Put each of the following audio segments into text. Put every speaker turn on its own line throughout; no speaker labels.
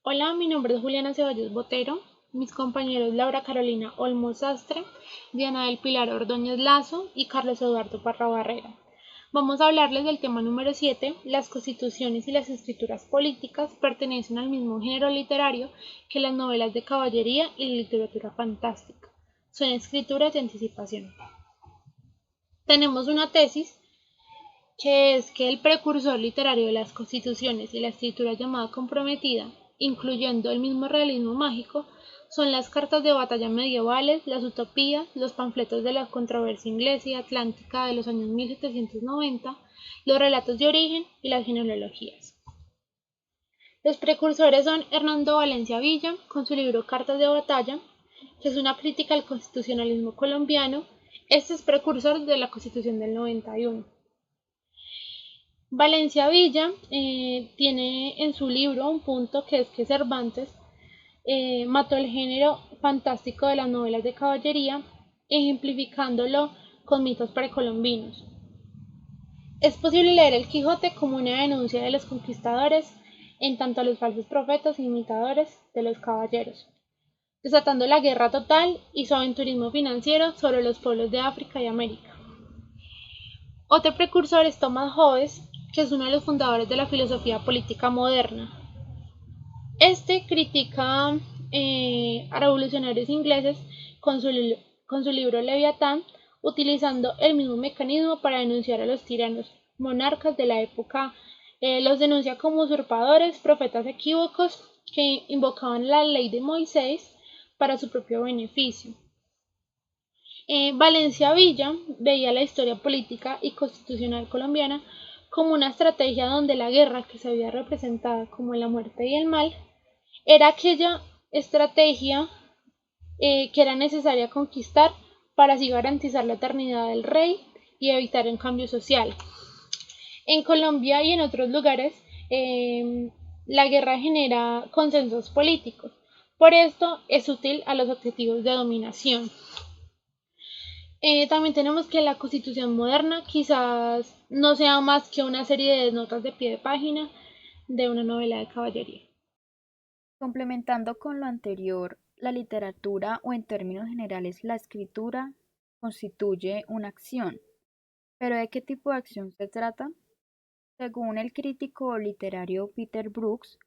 Hola, mi nombre es Juliana Ceballos Botero. Mis compañeros Laura Carolina Olmos Sastre, Diana del Pilar Ordóñez Lazo y Carlos Eduardo Parra Barrera. Vamos a hablarles del tema número 7. Las constituciones y las escrituras políticas pertenecen al mismo género literario que las novelas de caballería y la literatura fantástica. Son escrituras de anticipación. Tenemos una tesis que es que el precursor literario de las constituciones y la escritura llamada comprometida, incluyendo el mismo realismo mágico, son las cartas de batalla medievales, las utopías, los panfletos de la controversia inglesa y atlántica de los años 1790, los relatos de origen y las genealogías. Los precursores son Hernando Valencia Villa, con su libro Cartas de batalla, que es una crítica al constitucionalismo colombiano. Este es precursor de la Constitución del 91. Valencia Villa tiene en su libro un punto que es que Cervantes mató el género fantástico de las novelas de caballería, ejemplificándolo con mitos precolombinos. Es posible leer el Quijote como una denuncia de los conquistadores en tanto a los falsos profetas e imitadores de los caballeros, desatando la guerra total y su aventurismo financiero sobre los pueblos de África y América. Otro precursor es Thomas Hobbes, que es uno de los fundadores de la filosofía política moderna. Este critica a revolucionarios ingleses con su libro Leviatán, utilizando el mismo mecanismo para denunciar a los tiranos monarcas de la época. Los denuncia como usurpadores, profetas equívocos que invocaban la ley de Moisés para su propio beneficio. Valencia Villa veía la historia política y constitucional colombiana como una estrategia donde la guerra, que se había representado como la muerte y el mal, era aquella estrategia que era necesaria conquistar para así garantizar la eternidad del rey y evitar un cambio social. En Colombia y en otros lugares, la guerra genera consensos políticos. Por esto es útil a los objetivos de dominación. También tenemos que la Constitución moderna quizás no sea más que una serie de notas de pie de página de una novela de caballería.
Complementando con lo anterior, la literatura o en términos generales la escritura constituye una acción. ¿Pero de qué tipo de acción se trata? Según el crítico literario Peter Brooks,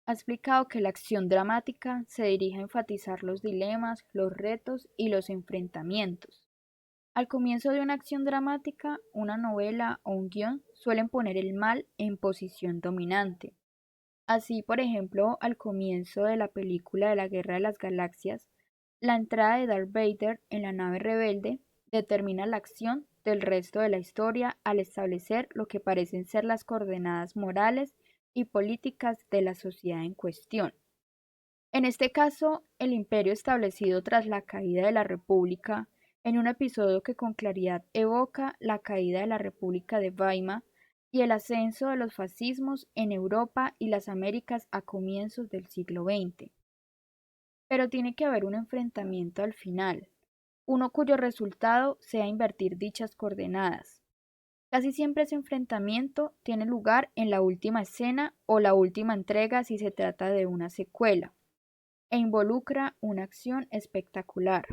ha explicado que la acción dramática se dirige a enfatizar los dilemas, los retos y los enfrentamientos. Al comienzo de una acción dramática, una novela o un guión suelen poner el mal en posición dominante. Así, por ejemplo, al comienzo de la película de la Guerra de las Galaxias, la entrada de Darth Vader en la nave rebelde determina la acción del resto de la historia al establecer lo que parecen ser las coordenadas morales y políticas de la sociedad en cuestión. En este caso, el imperio establecido tras la caída de la República, en un episodio que con claridad evoca la caída de la República de Weimar y el ascenso de los fascismos en Europa y las Américas a comienzos del siglo XX. Pero tiene que haber un enfrentamiento al final, uno cuyo resultado sea invertir dichas coordenadas. Casi siempre ese enfrentamiento tiene lugar en la última escena o la última entrega si se trata de una secuela e involucra una acción espectacular.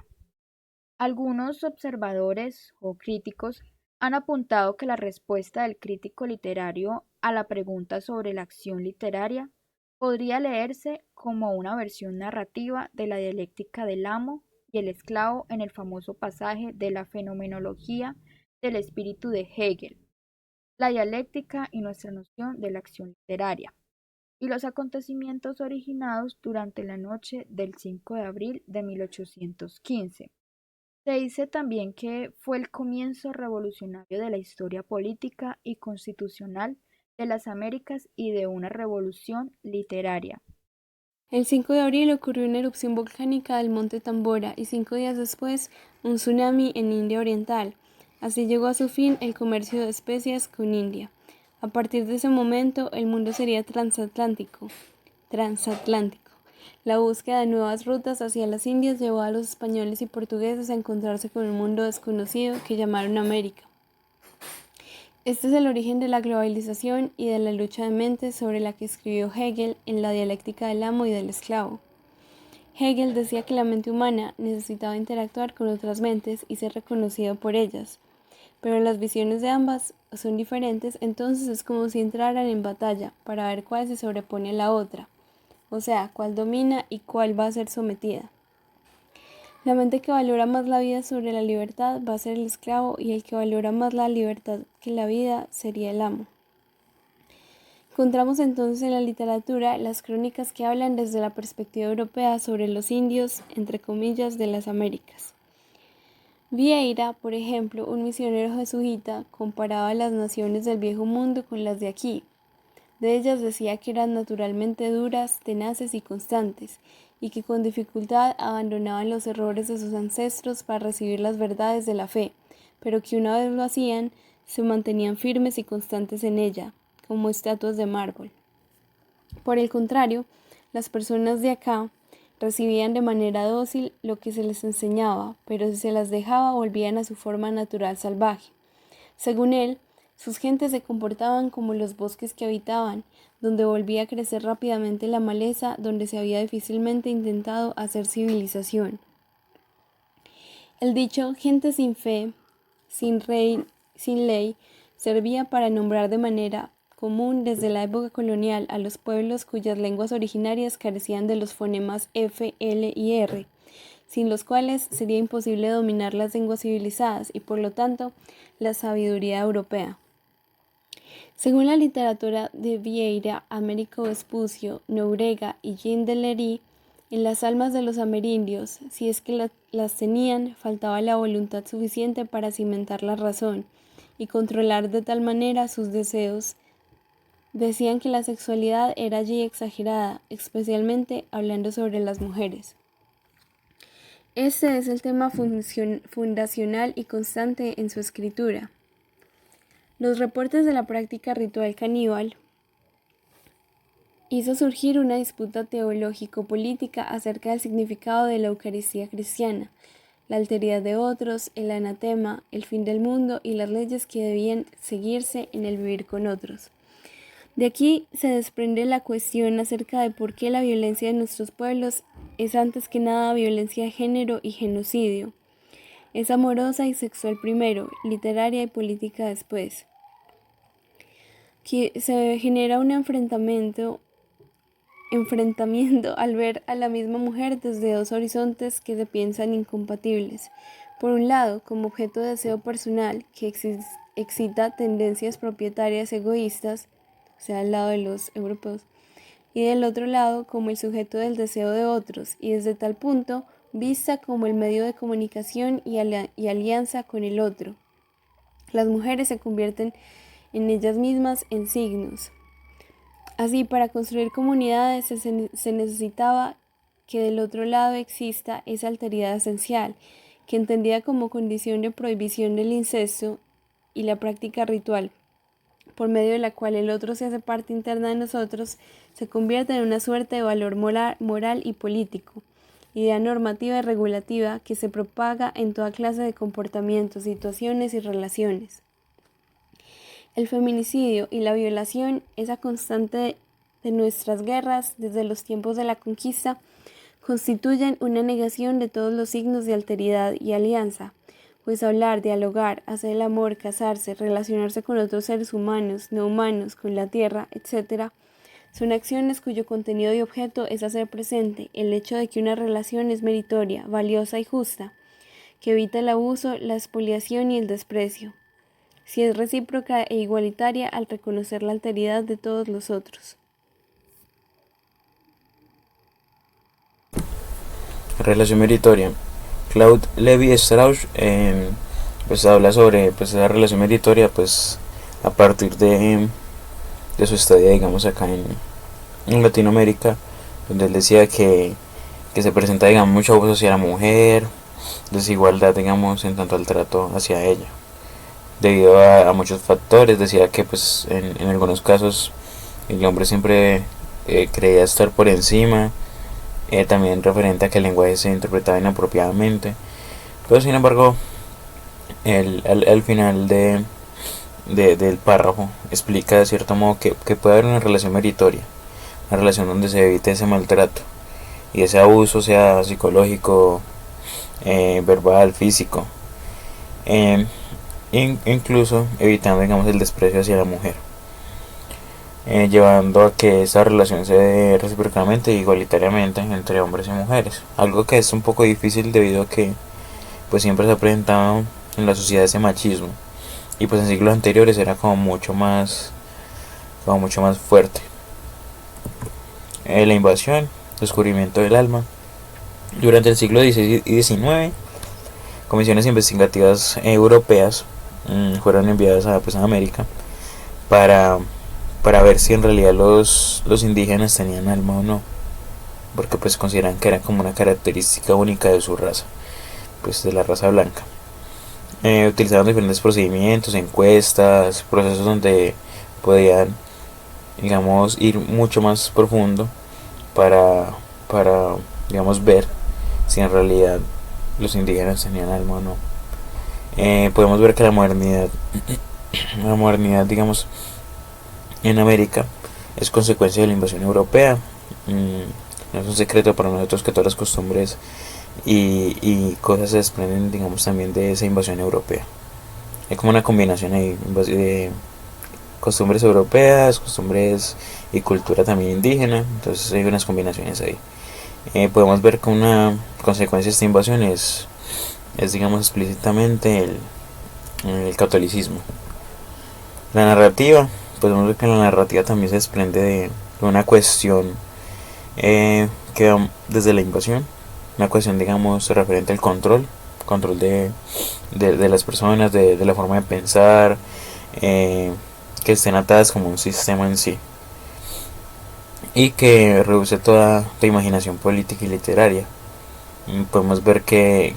Algunos observadores o críticos han apuntado que la respuesta del crítico literario a la pregunta sobre la acción literaria podría leerse como una versión narrativa de la dialéctica del amo y el esclavo en el famoso pasaje de la fenomenología del espíritu de Hegel, la dialéctica y nuestra noción de la acción literaria y los acontecimientos originados durante la noche del 5 de abril de 1815. Se dice también que fue el comienzo revolucionario de la historia política y constitucional de las Américas y de una revolución literaria.
El 5 de abril ocurrió una erupción volcánica del monte Tambora y 5 días después un tsunami en India Oriental. Así llegó a su fin el comercio de especias con India. A partir de ese momento el mundo sería transatlántico. La búsqueda de nuevas rutas hacia las Indias llevó a los españoles y portugueses a encontrarse con un mundo desconocido que llamaron América. Este es el origen de la globalización y de la lucha de mentes sobre la que escribió Hegel en La dialéctica del amo y del esclavo. Hegel decía que la mente humana necesitaba interactuar con otras mentes y ser reconocido por ellas, pero las visiones de ambas son diferentes, entonces es como si entraran en batalla para ver cuál se sobrepone a la otra, o sea, cuál domina y cuál va a ser sometida. La mente que valora más la vida sobre la libertad va a ser el esclavo y el que valora más la libertad que la vida sería el amo. Encontramos entonces en la literatura las crónicas que hablan desde la perspectiva europea sobre los indios, entre comillas, de las Américas. Vieira, por ejemplo, un misionero jesuita, comparaba las naciones del viejo mundo con las de aquí. De ellas decía que eran naturalmente duras, tenaces y constantes, y que con dificultad abandonaban los errores de sus ancestros para recibir las verdades de la fe, pero que una vez lo hacían, se mantenían firmes y constantes en ella, como estatuas de mármol. Por el contrario, las personas de acá recibían de manera dócil lo que se les enseñaba, pero si se las dejaba volvían a su forma natural salvaje. Según él, sus gentes se comportaban como los bosques que habitaban, donde volvía a crecer rápidamente la maleza, donde se había difícilmente intentado hacer civilización. El dicho gente sin fe, sin rey, sin ley, servía para nombrar de manera común desde la época colonial a los pueblos cuyas lenguas originarias carecían de los fonemas F, L y R, sin los cuales sería imposible dominar las lenguas civilizadas y por lo tanto la sabiduría europea. Según la literatura de Vieira, Américo Vespucio, Nobrega y Jean de Lery, en las almas de los amerindios, si es que las tenían, faltaba la voluntad suficiente para cimentar la razón y controlar de tal manera sus deseos. Decían que la sexualidad era allí exagerada, especialmente hablando sobre las mujeres. Este es el tema fundacional y constante en su escritura. Los reportes de la práctica ritual caníbal hizo surgir una disputa teológico-política acerca del significado de la Eucaristía cristiana, la alteridad de otros, el anatema, el fin del mundo y las leyes que debían seguirse en el vivir con otros. De aquí se desprende la cuestión acerca de por qué la violencia de nuestros pueblos es antes que nada violencia de género y genocidio. Es amorosa y sexual primero, literaria y política después. Que se genera un enfrentamiento al ver a la misma mujer desde dos horizontes que se piensan incompatibles. Por un lado, como objeto de deseo personal que excita tendencias propietarias egoístas, o sea, al lado de los europeos, y del otro lado como el sujeto del deseo de otros, y desde tal punto vista como el medio de comunicación y alianza con el otro. Las mujeres se convierten en ellas mismas en signos. Así, para construir comunidades se necesitaba que del otro lado exista esa alteridad esencial, que entendida como condición de prohibición del incesto y la práctica ritual, por medio de la cual el otro se hace parte interna de nosotros, se convierte en una suerte de valor moral y político, idea normativa y regulativa que se propaga en toda clase de comportamientos, situaciones y relaciones. El feminicidio y la violación, esa constante de nuestras guerras desde los tiempos de la conquista, constituyen una negación de todos los signos de alteridad y alianza, pues hablar, dialogar, hacer el amor, casarse, relacionarse con otros seres humanos, no humanos, con la tierra, etc., son acciones cuyo contenido y objeto es hacer presente el hecho de que una relación es meritoria, valiosa y justa, que evita el abuso, la expoliación y el desprecio, si es recíproca e igualitaria al reconocer la alteridad de todos los otros.
Relación meritoria. Claude Lévi-Strauss pues habla sobre esa relación meritoria pues a partir de su estadía, digamos, acá en Latinoamérica, donde él decía que se presenta, digamos, mucho abuso hacia la mujer, desigualdad, digamos, en tanto al trato hacia ella, debido a muchos factores. Decía que pues en algunos casos el hombre siempre creía estar por encima, también referente a que el lenguaje se interpretaba inapropiadamente, pero sin embargo al final de del párrafo explica de cierto modo que puede haber una relación meritoria, una relación donde se evite ese maltrato y ese abuso, sea psicológico, verbal, físico, incluso evitando, digamos, el desprecio hacia la mujer, llevando a que esa relación se dé recíprocamente e igualitariamente entre hombres y mujeres, algo que es un poco difícil debido a que pues siempre se ha presentado en la sociedad ese machismo, y pues en siglos anteriores era como mucho más fuerte. La invasión, descubrimiento del alma. Durante el siglo XVI y XIX, comisiones investigativas europeas fueron enviadas a América para ver si en realidad los indígenas tenían alma o no, porque pues consideran que era como una característica única de su raza, pues de la raza blanca. Utilizaron diferentes procedimientos, encuestas, procesos donde podían, digamos, ir mucho más profundo para digamos, ver si en realidad los indígenas tenían alma o no. Podemos ver que la modernidad digamos, en América es consecuencia de la invasión europea. No es un secreto para nosotros que todas las costumbres y cosas se desprenden, digamos, también de esa invasión europea. Hay como una combinación ahí de costumbres europeas, costumbres y cultura también indígena, entonces hay unas combinaciones ahí. Podemos ver que una consecuencia de esta invasión es digamos, explícitamente el catolicismo. La narrativa, podemos ver que la narrativa también se desprende de una cuestión que va desde la invasión, una cuestión, digamos, referente al control de las personas, de la forma de pensar, que estén atadas como un sistema en sí, y que reduce toda la imaginación política y literaria. Podemos ver que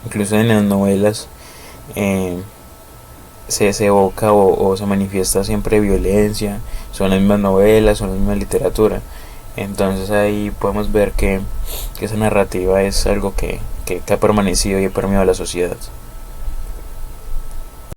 incluso en las novelas se evoca o se manifiesta siempre violencia, son las mismas novelas, son la misma literatura. Entonces ahí podemos ver que esa narrativa es algo que ha permanecido y ha permeado la sociedad.